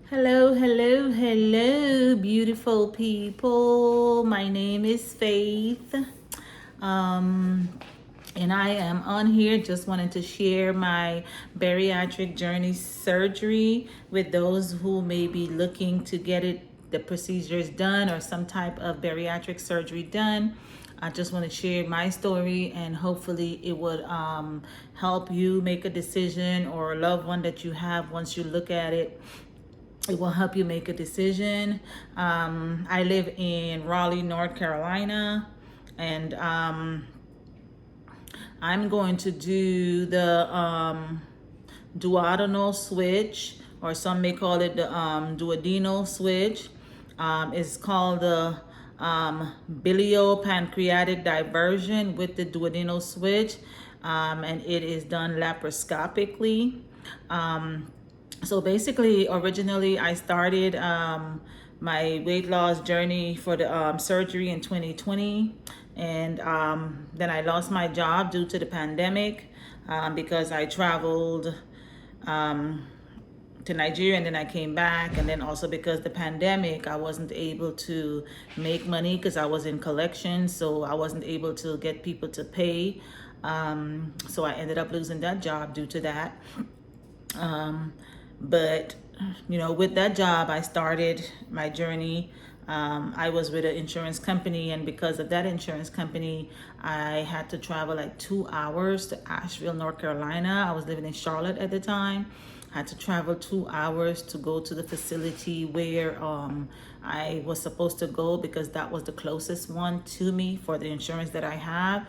Hello, hello, hello, beautiful people. My name is Faith. Um, and I am on here just wanting to share my bariatric journey surgery with those who may be looking to get the procedures done or some type of bariatric surgery done. I just want to share my story and hopefully it would help you make a decision or a loved one that you have once you look at it. It will help you make a decision. I live in Raleigh, North Carolina, and I'm going to do the duodenal switch, or some may call it the duodenal switch. It's called the biliopancreatic diversion with the duodenal switch, and it is done laparoscopically. So basically, originally I started my weight loss journey for the surgery in 2020. And then I lost my job due to the pandemic because I traveled to Nigeria and then I came back. And then also because the pandemic, I wasn't able to make money because I was in collections. So I wasn't able to get people to pay. So I ended up losing that job due to that. But with that job, I started my journey. I was with an insurance company, and because of that insurance company, I had to travel like 2 hours to Asheville, North Carolina. I was living in Charlotte at the time. I had to travel 2 hours to go to the facility where I was supposed to go because that was the closest one to me for the insurance that I have.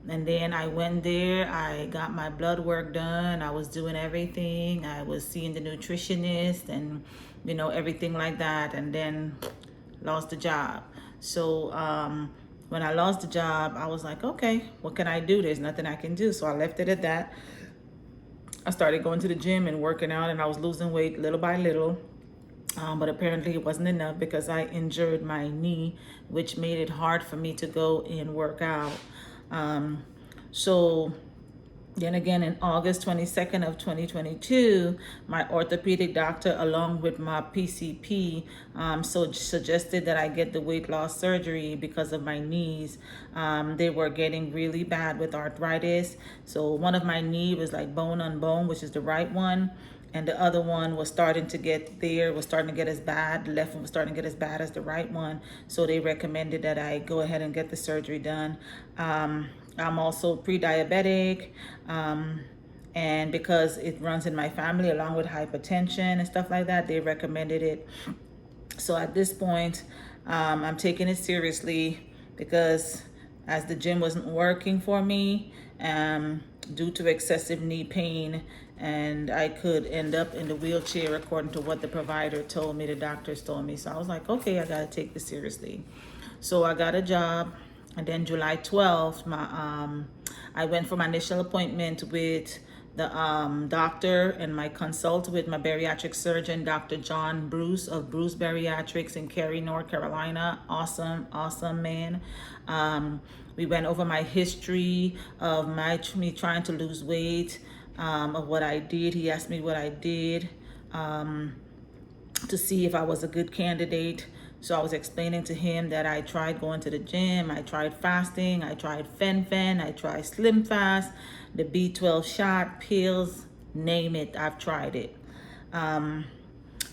And then I went there, I got my blood work done, I was doing everything, I was seeing the nutritionist and, everything like that, and then lost the job. So when I lost the job, I was like, okay, what can I do? There's nothing I can do. So I left it at that. I started going to the gym and working out, and I was losing weight little by little. But apparently it wasn't enough because I injured my knee, which made it hard for me to go and work out. So then again, in August 22nd of 2022, my orthopedic doctor, along with my PCP, suggested that I get the weight loss surgery because of my knees. They were getting really bad with arthritis. So one of my knee was like bone on bone, which is the right one. And the other one was starting to get there, was starting to get as bad. The left one was starting to get as bad as the right one. So they recommended that I go ahead and get the surgery done. I'm also pre-diabetic. And because it runs in my family along with hypertension and stuff like that, they recommended it. So at this point, I'm taking it seriously because as the gym wasn't working for me, due to excessive knee pain, and I could end up in the wheelchair according to what the provider told me, the doctors told me. So I was like, okay, I gotta take this seriously. So I got a job, and then July 12th, I went for my initial appointment with the doctor and my consult with my bariatric surgeon, Dr. John Bruce of Bruce Bariatrics in Cary, North Carolina. Awesome man. We went over my history of me trying to lose weight, of what I did. He asked me what I did to see if I was a good candidate. So I was explaining to him that I tried going to the gym, I tried fasting, I tried fen, I tried Slim Fast, the B12 shot, pills, name it, I've tried it.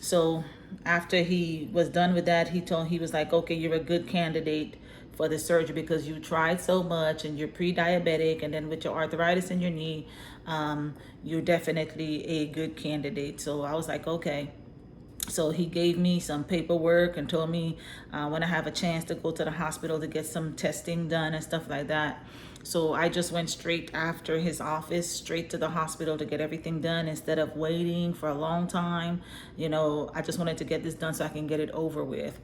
So after he was done with that, he was like, okay, you're a good candidate for the surgery because you tried so much and you're pre-diabetic, and then with your arthritis in your knee, you're definitely a good candidate. So I was like, okay. So he gave me some paperwork and told me when I have a chance to go to the hospital to get some testing done and stuff like that. So I just went straight after his office, straight to the hospital to get everything done instead of waiting for a long time. I just wanted to get this done so I can get it over with.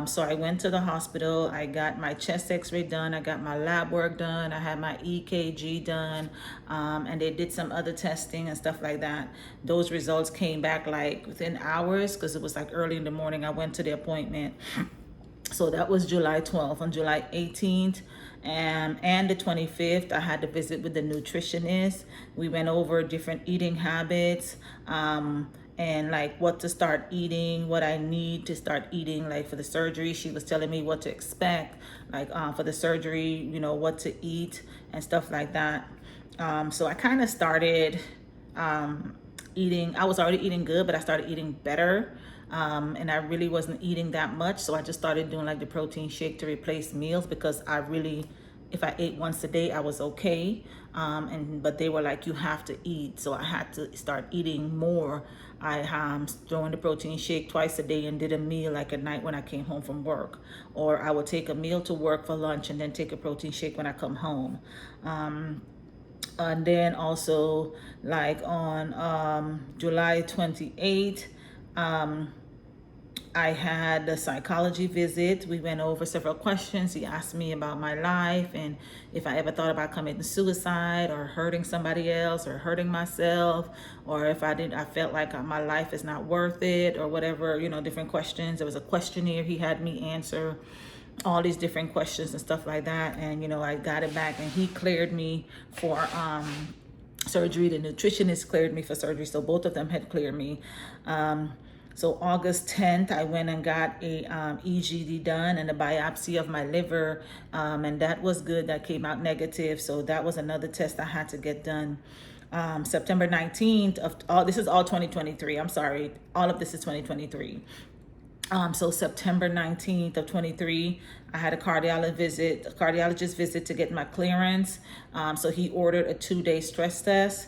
So I went to the hospital. I got my chest x-ray done. I got my lab work done. I had my EKG done. And they did some other testing and stuff like that. Those results came back like within hours because it was like early in the morning. I went to the appointment. So that was July 12th. On July 18th and the 25th, I had to visit with the nutritionist. We went over different eating habits, and like what to start eating, what I need to start eating. Like for the surgery, she was telling me what to expect, like for the surgery, you know, what to eat and stuff like that. So I kind of started eating. I was already eating good, but I started eating better. And I really wasn't eating that much. So I just started doing like the protein shake to replace meals, because I really, if I ate once a day, I was okay. But they were like, you have to eat. So I had to start eating more. I throwing the protein shake twice a day and did a meal like at night when I came home from work. Or I would take a meal to work for lunch and then take a protein shake when I come home. And then also like on July 28th, I had a psychology visit. We went over several questions. He asked me about my life and if I ever thought about committing suicide or hurting somebody else or hurting myself, or if I felt like my life is not worth it or whatever, you know, different questions. There was a questionnaire he had me answer, all these different questions and stuff like that. And, you know, I got it back and he cleared me for surgery. The nutritionist cleared me for surgery. So both of them had cleared me. So August 10th, I went and got a EGD done and a biopsy of my liver, and that was good. That came out negative. So that was another test I had to get done. September 19th this is all 2023. I'm sorry. All of this is 2023. So September 19th of 23, I had a cardiologist visit to get my clearance. So he ordered a 2-day stress test.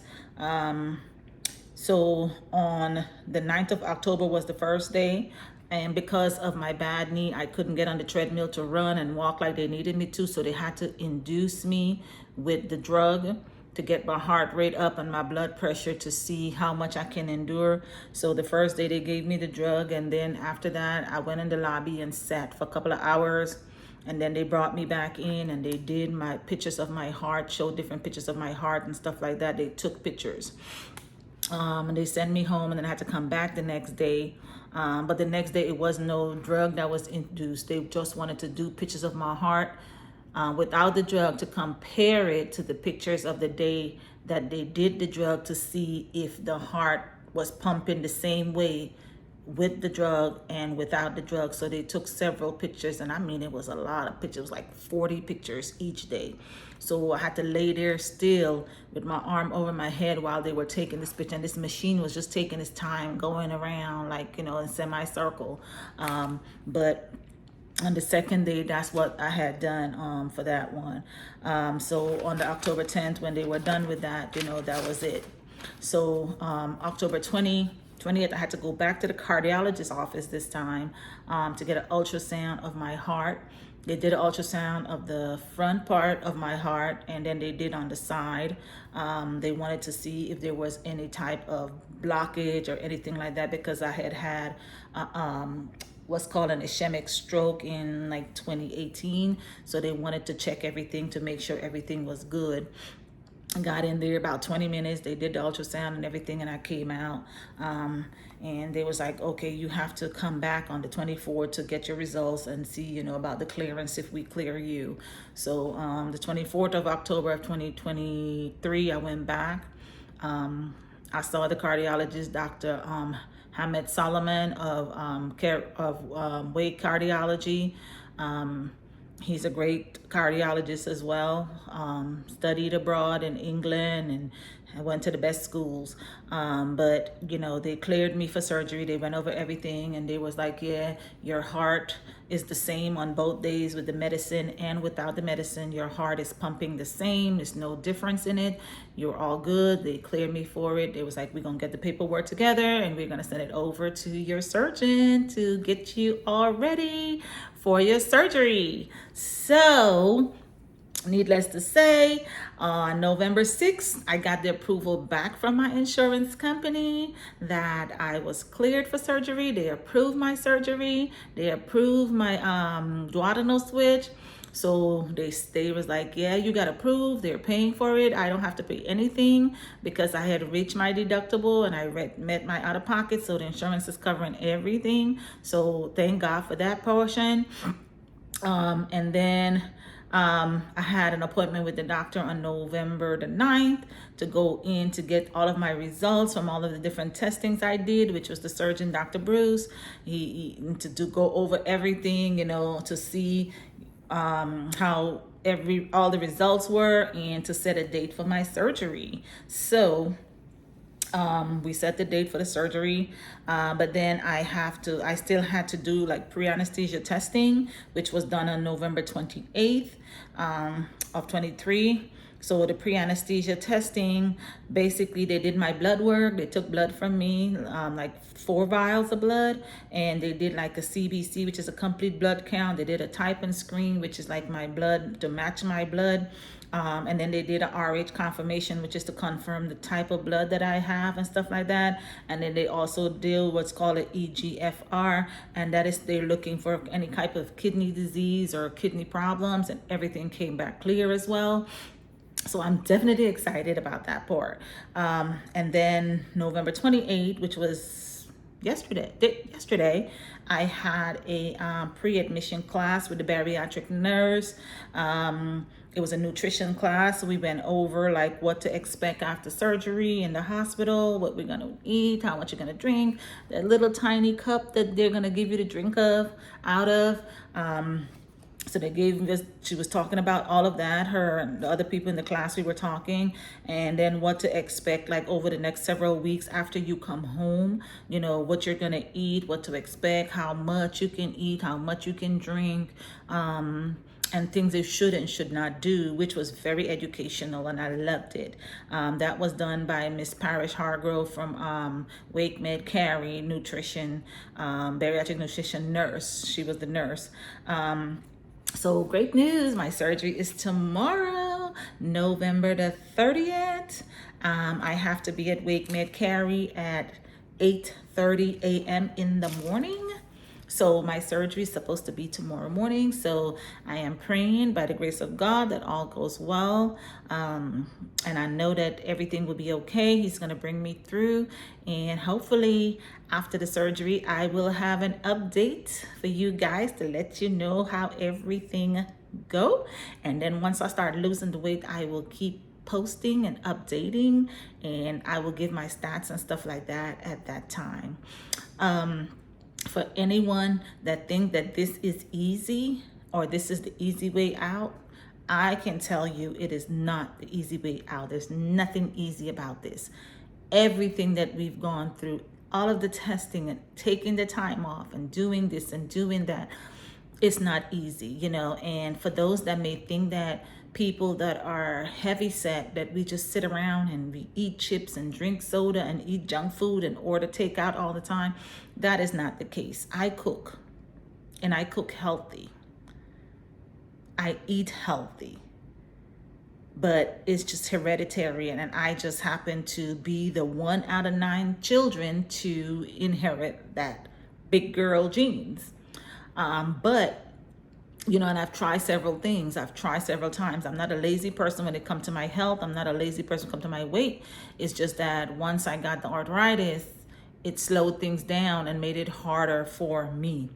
So on the 9th of October was the first day. And because of my bad knee, I couldn't get on the treadmill to run and walk like they needed me to. So they had to induce me with the drug to get my heart rate up and my blood pressure to see how much I can endure. So the first day they gave me the drug, and then after that I went in the lobby and sat for a couple of hours, and then they brought me back in and they did my pictures of my heart, showed different pictures of my heart and stuff like that. They took pictures. And they sent me home, and then I had to come back the next day. But the next day it was no drug that was induced. They just wanted to do pictures of my heart without the drug to compare it to the pictures of the day that they did the drug, to see if the heart was pumping the same way with the drug and without the drug. So they took several pictures, and I mean, it was a lot of pictures, like 40 pictures each day. So I had to lay there still with my arm over my head while they were taking this picture, and this machine was just taking its time going around, like, you know, in semicircle. But on the second day, that's what I had done for that one. So on the October 10th, when they were done with that, you know, that was it. So October 20th, I had to go back to the cardiologist's office this time to get an ultrasound of my heart. They did an ultrasound of the front part of my heart, and then they did on the side. They wanted to see if there was any type of blockage or anything like that, because I had what's called an ischemic stroke in like 2018. So they wanted to check everything to make sure everything was good. Got in there about 20 minutes. They did the ultrasound and everything, and I came out. And they was like, okay, you have to come back on the 24th to get your results and see, you know, about the clearance, if we clear you. So the 24th of October of 2023, I went back. I saw the cardiologist, Dr. Hamed Solomon of Wake Cardiology. He's a great cardiologist as well. Studied abroad in England, and I went to the best schools. But, you know, they cleared me for surgery. They went over everything, and they was like, yeah, your heart is the same on both days with the medicine and without the medicine. Your heart is pumping the same. There's no difference in it. You're all good. They cleared me for it. They was like, we're going to get the paperwork together, and we're going to send it over to your surgeon to get you all ready for your surgery. So needless to say, on November 6th, I got the approval back from my insurance company that I was cleared for surgery. They approved my surgery. They approved my duodenal switch. So they was like, yeah, you got approved. They're paying for it. I don't have to pay anything because I had reached my deductible and I met my out of pocket. So the insurance is covering everything. So thank God for that portion. And then I had an appointment with the doctor on November the 9th to go in to get all of my results from all of the different testings I did, which was the surgeon, Dr. Bruce. He to go over everything, to see how all the results were, and to set a date for my surgery. So we set the date for the surgery, but then I still had to do like pre-anesthesia testing, which was done on November 28th of 23. So the pre-anesthesia testing, basically they did my blood work. They took blood from me, like 4 vials of blood, and they did like a CBC, which is a complete blood count. They did a type and screen, which is like my blood to match my blood. And then they did a RH confirmation, which is to confirm the type of blood that I have and stuff like that. And then they also do what's called an EGFR, and that is they're looking for any type of kidney disease or kidney problems, and everything came back clear as well. So I'm definitely excited about that part. And then November 28th, which was yesterday, I had a pre-admission class with the bariatric nurse. It was a nutrition class. So we went over like what to expect after surgery in the hospital, what we're gonna eat, how much you're gonna drink, that little tiny cup that they're gonna give you to drink out of. So they gave us, she was talking about all of that, her and the other people in the class we were talking, and then what to expect like over the next several weeks after you come home, what you're gonna eat, what to expect, how much you can eat, how much you can drink, and things they should and should not do, which was very educational, and I loved it. That was done by Miss Parrish Hargrove from Wake Med Cary Nutrition, bariatric nutrition nurse. She was the nurse. So great news, my surgery is tomorrow, November the 30th. I have to be at Wake Med Cary at 8:30 a.m. in the morning. So my surgery is supposed to be tomorrow morning. So I am praying by the grace of God that all goes well. And I know that everything will be okay. He's going to bring me through. And hopefully after the surgery, I will have an update for you guys to let you know how everything go. And then once I start losing the weight, I will keep posting and updating, and I will give my stats and stuff like that at that time. For anyone that think that this is easy or this is the easy way out, I can tell you it is not the easy way out. There's nothing easy about this. Everything that we've gone through, all of the testing and taking the time off and doing this and doing that, it's not easy, and for those that may think that people that are heavy set, that we just sit around and we eat chips and drink soda and eat junk food and order takeout all the time, that is not the case. I cook, and I cook healthy. I eat healthy, but it's just hereditary, and I just happen to be the 1 out of 9 children to inherit that big girl genes. But and I've tried several things. I've tried several times. I'm not a lazy person when it comes to my health. I'm not a lazy person when it comes to my weight. It's just that once I got the arthritis, it slowed things down and made it harder for me.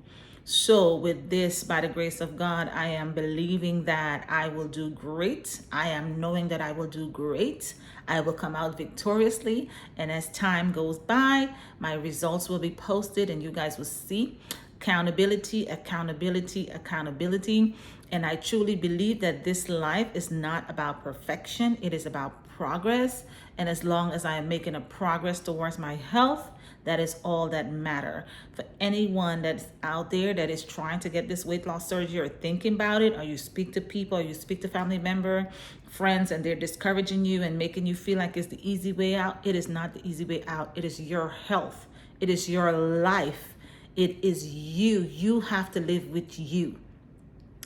So with this, by the grace of God, I am believing that I will do great. I am knowing that I will do great. I will come out victoriously. And as time goes by, my results will be posted and you guys will see. Accountability, accountability, accountability. And I truly believe that this life is not about perfection. It is about progress. And as long as I am making a progress towards my health, that is all that matter. For anyone that's out there that is trying to get this weight loss surgery or thinking about it, or you speak to people, or you speak to family member, friends, and they're discouraging you and making you feel like it's the easy way out, it is not the easy way out. It is your health. It is your life. It is you. You have to live with you.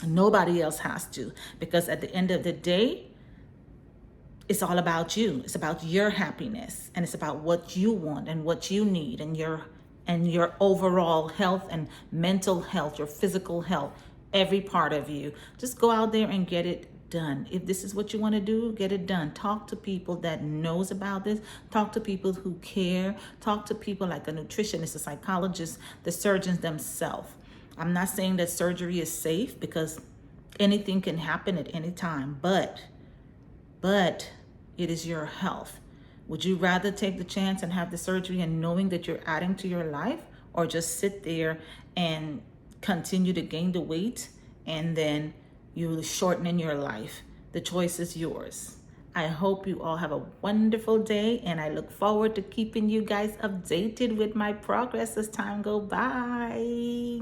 Nobody else has to, because at the end of the day, it's all about you. It's about your happiness, and it's about what you want and what you need, and your overall health and mental health, your physical health, every part of you. Just go out there and get it done. If this is what you want to do, get it done. Talk to people that knows about this. Talk to people who care. Talk to people like a nutritionist, a psychologist, the surgeons themselves. I'm not saying that surgery is safe, because Anything can happen at any time, but it is your health. Would you rather take the chance and have the surgery and knowing that you're adding to your life, or just sit there and continue to gain the weight and then you shorten your life? The choice is yours. I hope you all have a wonderful day, and I look forward to keeping you guys updated with my progress as time go by.